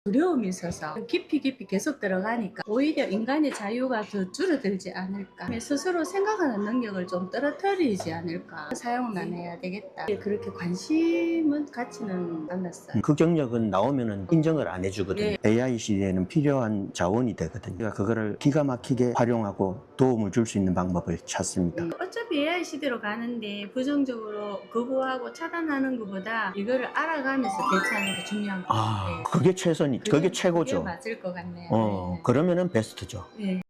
두려움이 있어서 깊이 계속 들어가니까 오히려 인간의 자유가 더 줄어들지 않을까, 스스로 생각하는 능력을 좀 떨어뜨리지 않을까, 사용은 안 해야 되겠다, 그렇게 관심은 갖지는 않았어요. 그 경력은 나오면은 인정을 안 해주거든요. 네. AI 시대에는 필요한 자원이 되거든요. 그러니까 그거를 기가 막히게 활용하고 도움을 줄 수 있는 방법을 찾습니다. 어차피 AI 시대로 가는데 부정적으로 거부하고 차단하는 것보다 이거를 알아가면서 대처하는 게 중요한 것 같아요. 그게 최선이, 그게 최고죠. 그게 맞을 것 같네요. 네. 그러면은 베스트죠. 네.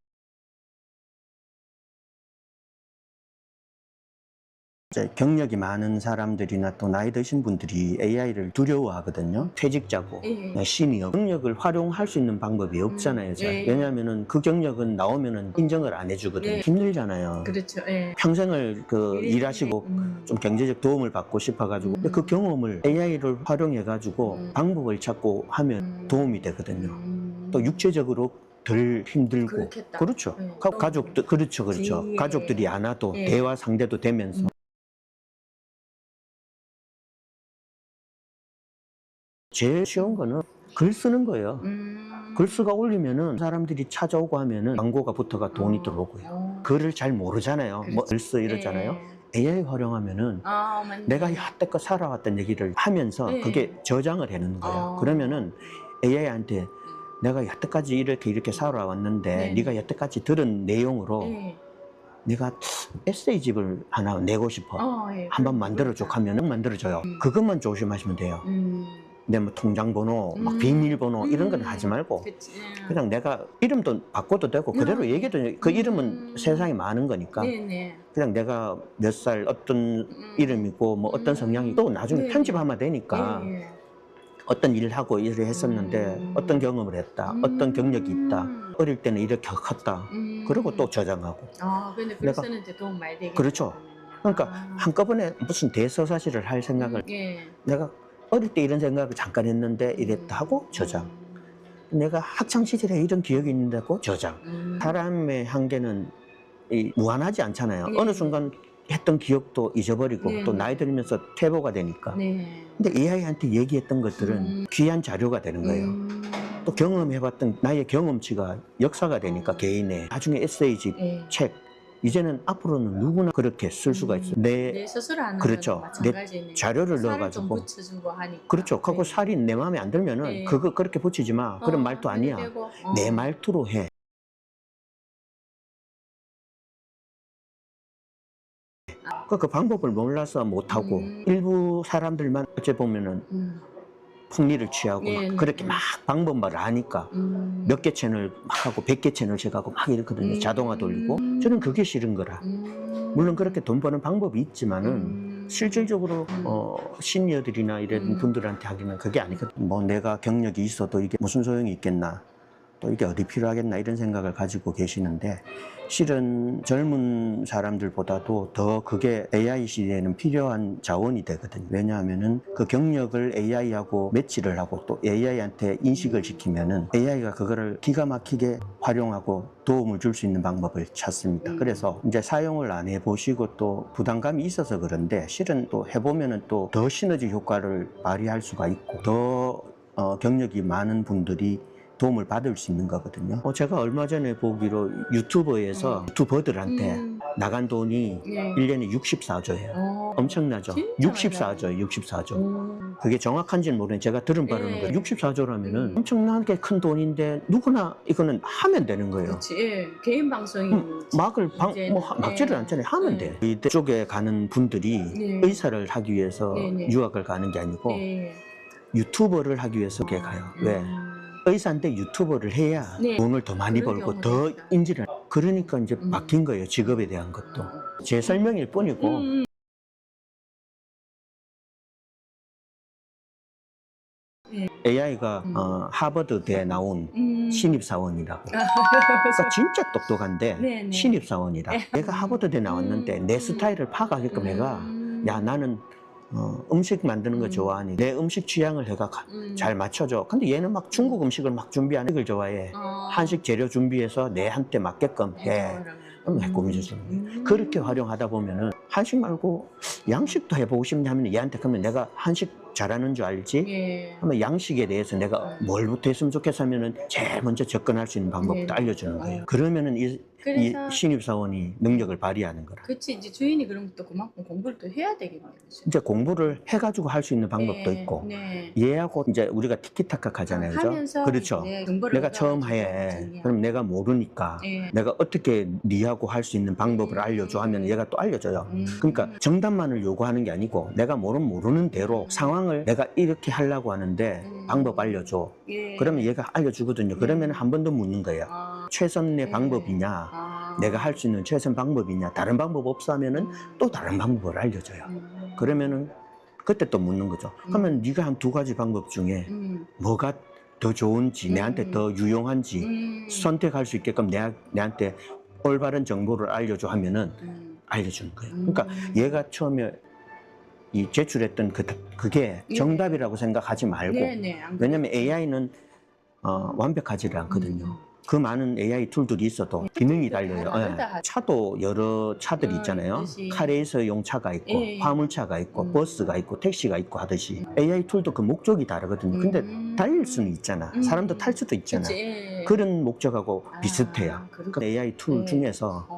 이제 경력이 많은 사람들이나 또 나이 드신 분들이 AI를 두려워하거든요. 퇴직자고 시니어 경력을 활용할 수 있는 방법이 없잖아요. 왜냐하면은 그 경력은 나오면은 인정을 안 해주거든요. 힘들잖아요. 그렇죠. 평생을 일하시고 좀 경제적 도움을 받고 싶어가지고 그 경험을 AI를 활용해가지고 방법을 찾고 하면 도움이 되거든요. 또 육체적으로 덜 힘들고. 그렇겠다. 그렇죠. 가족들, 그렇죠. 가족들이 안 와도 대화 상대도 되면서. 제일 쉬운 거는 글 쓰는 거예요. 글쓰가 올리면은 사람들이 찾아오고 하면은 광고가 붙어가 돈이 들어오고요. 글을 잘 모르잖아요. 뭐 글쓰 이러잖아요. AI 활용하면은 내가 여태껏 살아왔던 얘기를 하면서 그게 저장을 해놓는 거예요. 그러면은 AI한테 내가 여태까지 이렇게 살아왔는데 네가 여태까지 들은 내용으로 내가 에세이집을 하나 내고 싶어. 한번 만들어줘 하면은 만들어줘요. 그것만 조심하시면 돼요. 내 뭐 통장 번호, 막 비밀번호 이런 건 하지 말고 그냥 내가 이름도 바꿔도 되고 그대로 얘기해도 그 이름은 세상에 많은 거니까 그냥 내가 몇 살 어떤 이름이고 뭐 어떤 성향이 또 나중에 편집하면 되니까 어떤 일을 하고 일을 했었는데 어떤 경험을 했다, 어떤 경력이 있다, 어릴 때는 이렇게 컸다, 그리고 또 저장하고. 근데 글 쓰는데 도움 많이 되겠네요. 그렇죠. 그러니까 한꺼번에 무슨 대서사실을 할 생각을 내가 어릴 때 이런 생각을 잠깐 했는데 이랬다 하고 저장. 내가 학창시절에 이런 기억이 있는데 하고 저장. 사람의 한계는 무한하지 않잖아요. 어느 순간 했던 기억도 잊어버리고 또 나이 들면서 퇴보가 되니까. 근데 AI한테 얘기했던 것들은 귀한 자료가 되는 거예요. 또 경험해봤던 나의 경험치가 역사가 되니까 개인의 나중에 에세이집, 책 이제는 앞으로는 누구나 그렇게 쓸 수가 있어요. 내 스스로 하는 그렇죠. 내 마찬가지네요. 자료를 살을 넣어가지고 좀 붙여주고 하니까. 그렇죠. 그거 살이 내 마음에 안 들면은 그거 그렇게 붙이지 마. 그런 말투 아니야. 내 말투로 해. 그 방법을 몰라서 못하고 일부 사람들만 어째 보면은 풍리를 취하고 막 그렇게 막 방법만 아니까 몇 개 채널 막 하고 100개 채널씩 하고 막 이렇거든요. 자동화 돌리고. 저는 그게 싫은 거라. 물론 그렇게 돈 버는 방법이 있지만은 실질적으로 시니어들이나 이런 분들한테 하기는 그게 아니거든요. 뭐 내가 경력이 있어도 이게 무슨 소용이 있겠나, 또 이게 어디 필요하겠나 이런 생각을 가지고 계시는데 실은 젊은 사람들보다도 더 그게 AI 시대에는 필요한 자원이 되거든요. 왜냐하면은 그 경력을 AI하고 매치를 하고 또 AI한테 인식을 시키면은 AI가 그거를 기가 막히게 활용하고 도움을 줄 수 있는 방법을 찾습니다. 그래서 이제 사용을 안 해보시고 또 부담감이 있어서 그런데 실은 또 해보면은 또 더 시너지 효과를 발휘할 수가 있고 더 경력이 많은 분들이 도움을 받을 수 있는 거거든요. 제가 얼마 전에 보기로 유튜버에서 유튜버들한테 나간 돈이 1년에 64조예요. 엄청나죠? 64조예요. 64조. 그게 정확한지는 모르겠는데 제가 들은 바로는 거예요. 64조라면은 엄청나게 큰 돈인데 누구나 이거는 하면 되는 거예요. 그렇지. 개인 방송이 막지를 않잖아요. 하면 돼. 이쪽에 가는 분들이 의사를 하기 위해서 유학을 가는 게 아니고 유튜버를 하기 위해서 그게 가요. 왜? 의사인데 유튜버를 해야 돈을 더 많이 벌고 더 인지를. 그러니까 이제 바뀐 거예요. 직업에 대한 것도. 제 설명일 뿐이고. AI가 하버드대에 나온 신입사원이라고. 그러니까 진짜 똑똑한데 신입사원이라. 내가 하버드대 나왔는데 내 스타일을 파악하게끔 해가 야 나는 음식 만드는 거 좋아하니 내 음식 취향을 해가 잘 맞춰줘. 근데 얘는 막 중국 음식을 막 준비하는 걸 좋아해. 한식 재료 준비해서 내한테 맞게끔 해. 그럼 해꾸미져 주는 거예요. 그렇게 활용하다 보면은 한식 말고 양식도 해보고 싶냐 하면 얘한테 그러면 내가 한식 잘하는 줄 알지? 예. 그러면 양식에 대해서 내가 뭘부터 했으면 좋겠어 하면은 제일 먼저 접근할 수 있는 방법부터 네. 알려주는 거예요. 그러면은 이 그래서 신입사원이 능력을 발휘하는 거라. 그치 이제 주인이 그럼 또 그만큼 공부를 또 해야 되겠네요. 그죠? 이제 공부를 해가지고 할 수 있는 방법도 네, 있고 네. 얘하고 이제 우리가 티키타카 하잖아요. 그죠? 하면서 그렇죠. 이제 정보를 내가 처음 얻어가지고 해. 정리하고. 그럼 내가 모르니까 예. 내가 어떻게 니하고 할 수 있는 방법을 알려줘 하면 얘가 또 알려줘요. 그러니까 정답만을 요구하는 게 아니고 내가 모르는 대로 상황을 내가 이렇게 하려고 하는데 방법 알려줘. 예. 그러면 얘가 알려주거든요. 그러면 한 번 더 묻는 거예요. 아, 최선의 예. 방법이냐, 아. 내가 할 수 있는 최선 방법이냐, 다른 방법 없어 하면은 또 다른 방법을 알려줘요. 그러면은 그때 또 묻는 거죠. 그러면 네가 한 두 가지 방법 중에 뭐가 더 좋은지, 내한테 더 유용한지 선택할 수 있게끔 내한테 올바른 정보를 알려줘 하면은 알려주는 거예요. 그러니까 얘가 처음에 이 제출했던 그게 정답이라고 생각하지 말고, 네네, 안 왜냐면 AI는 완벽하지를 않거든요. 그 많은 AI 툴들이 있어도 기능이 달려요. 다르다. 차도 여러 차들이 있잖아요. 그렇지. 카레이서용 차가 있고 예. 화물차가 있고 버스가 있고 택시가 있고 하듯이 AI 툴도 그 목적이 다르거든요. 근데 달릴 수는 있잖아. 사람도 탈 수도 있잖아. 그치. 그런 목적하고 아, 비슷해요. 그렇구나. 그 AI 툴 예. 중에서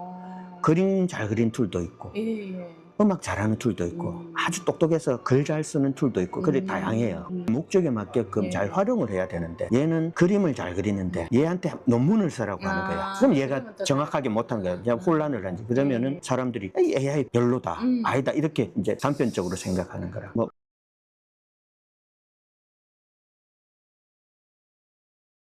그림 잘 그린 툴도 있고 예. 음악 잘하는 툴도 있고 아주 똑똑해서 글 잘 쓰는 툴도 있고 그래 다양해요. 목적에 맞게끔 예. 잘 활용을 해야 되는데 얘는 그림을 잘 그리는데 얘한테 논문을 쓰라고 하는 거야. 그럼 얘가 그러면 또 정확하게 못하는 거야. 그냥 혼란을 하지. 그러면은 예. 사람들이 에이, AI 별로다, 아니다 이렇게 이제 단편적으로 생각하는 거라. 뭐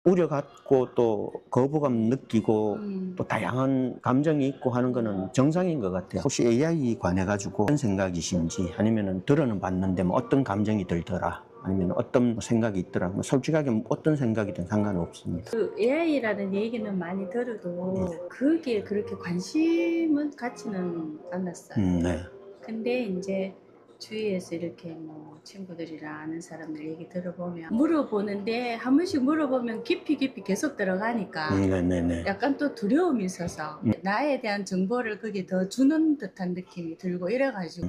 우려 갖고 또 거부감 느끼고 또 다양한 감정이 있고 하는 거는 정상인 것 같아요. 혹시 AI 관해 가지고 어떤 생각이신지 아니면은 들어는 봤는데 뭐 어떤 감정이 들더라 아니면 어떤 생각이 있더라 뭐 솔직하게 어떤 생각이든 상관은 없습니다. 그 AI라는 얘기는 많이 들어도 그게 그렇게 관심은 갖지는 않았어요. 네. 근데 이제 주위에서 이렇게 뭐 친구들이랑 아는 사람들 얘기 들어보면 물어보는데 한 번씩 물어보면 깊이 계속 들어가니까 네네네. 약간 또 두려움이 있어서 나에 대한 정보를 그게 더 주는 듯한 느낌이 들고 이래가지고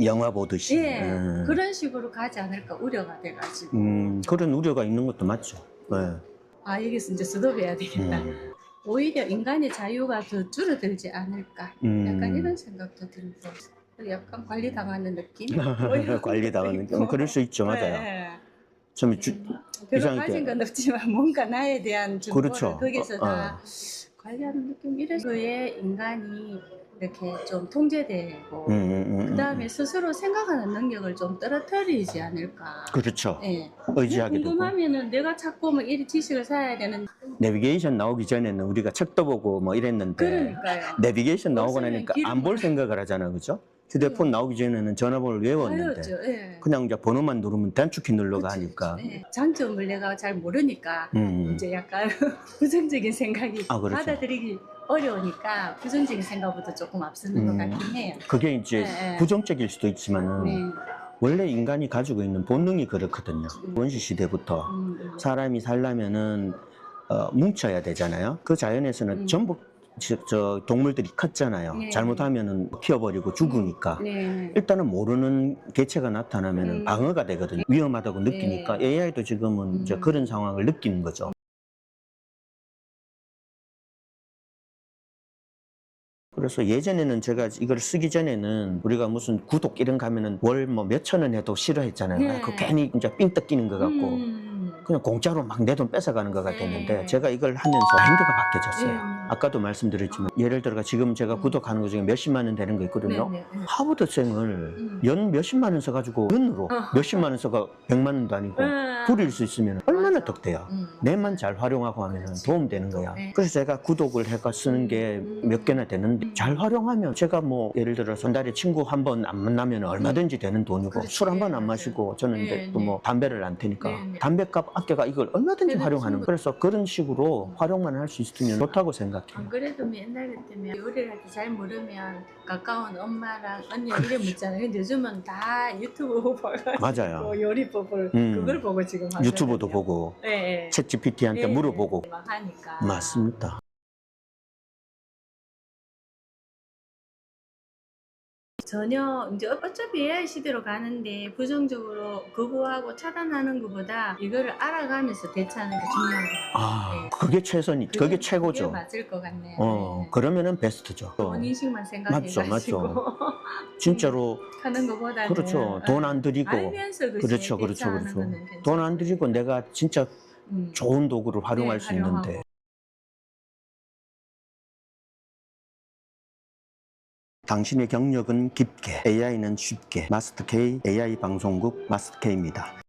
영화 보듯이. 예, 그런 식으로 가지 않을까 우려가 돼가지고 그런 우려가 있는 것도 맞죠. 네. 아 여기서 이제 스톱해야 되겠다. 오히려 인간의 자유가 더 줄어들지 않을까 약간 이런 생각도 들고 약간 관리당하는 느낌? 관리당하는 느낌. 그럴 수 있죠. 맞아요. 네. 좀 별로 이상하게. 가진 건 없지만 뭔가 나에 대한 정보를 그렇죠. 거기서 다 관리하는 느낌 이래서 그에 인간이 이렇게 좀 통제되고 그 다음에 스스로 생각하는 능력을 좀 떨어뜨리지 않을까. 그렇죠. 예. 의지하게 되고. 궁금하면은 내가 자꾸 뭐 이 지식을 쌓아야 되는 내비게이션 나오기 전에는 우리가 책도 보고 뭐 이랬는데 그러니까요. 내비게이션 나오고 없으면 나니까 길을 안 볼 생각을 하잖아. 그죠? 휴대폰 나오기 전에는 전화번호를 외웠는데 알았죠. 예. 그냥 이제 번호만 누르면 단축키 눌러가 하니까. 예. 장점을 내가 잘 모르니까 이제 약간 부정적인 생각이 아, 그렇죠. 받아들이기 어려우니까 부정적인 생각보다 조금 앞서는 것 같긴 해요. 그게 이제 네. 부정적일 수도 있지만은 네. 원래 인간이 가지고 있는 본능이 그렇거든요. 원시 시대부터 사람이 살려면은 뭉쳐야 되잖아요. 그 자연에서는 전부 저 동물들이 컸잖아요. 네. 잘못하면은 키워버리고 죽으니까. 네. 일단은 모르는 개체가 나타나면은 방어가 되거든요. 위험하다고 느끼니까 AI도 지금은 이제 그런 상황을 느끼는 거죠. 그래서 예전에는 제가 이걸 쓰기 전에는 우리가 무슨 구독 이런 거 하면은 월 뭐 몇천 원 해도 싫어했잖아요. 네. 그 괜히 이제 삥 뜯기는 것 같고 그냥 공짜로 막 내 돈 뺏어가는 것 같았는데 제가 이걸 하면서 마인드가 바뀌어졌어요. 아까도 말씀드렸지만 예를 들어 지금 제가 구독하는 것 중에 몇십만 원 되는 거 있거든요. 하버드생을 연 몇십만 원 써가지고 연으로 몇십만 원 써가 100만 원도 아니고 부릴 수 있으면 얼마나 덕돼요. 내만 잘 활용하고 하면 도움되는 거야. 그래서 제가 구독을 해가 쓰는 게 몇 개나 되는데 잘 활용하면 제가 뭐 예를 들어서 한 달에 친구 한 번 안 만나면 얼마든지 되는 돈이고 술 한 번 안 마시고 저는 이제 또 뭐 담배를 안 태니까 담배값 아껴가 이걸 얼마든지 활용하는 거예요. 그래서 그런 식으로 활용만 할 수 있으면 좋다고 생각해요. 안 그래도 옛날 같으면 요리를 할 때 잘 모르면 가까운 엄마랑 언니 이래 묻잖아요. 근데 요즘은 다 유튜브 보고 맞아요. 요리법을 그걸 보고 지금 하거든요. 유튜브도 보고 네. 챗 GPT한테 물어보고 막 하니까 맞습니다. 전혀 이제 어차피 AI 시대로 가는데 부정적으로 거부하고 차단하는 것보다 이거를 알아가면서 대처하는 게 중요한 것 같아요. 아, 그게 최선이, 그게 그게 최고죠. 맞을 것 같네요. 네. 그러면은 베스트죠. 본인식만 생각해가지고 맞죠. 진짜로. 하는 것보다는 그렇죠. 돈 안 들이고. 알면서 그렇죠. 대처하는 거는 괜찮아요. 돈 안 들이고 내가 진짜 좋은 도구를 활용할 네, 수 있는데. 활용하고. 당신의 경력은 깊게, AI는 쉽게. 마스터 K AI 방송국 마스터 K입니다.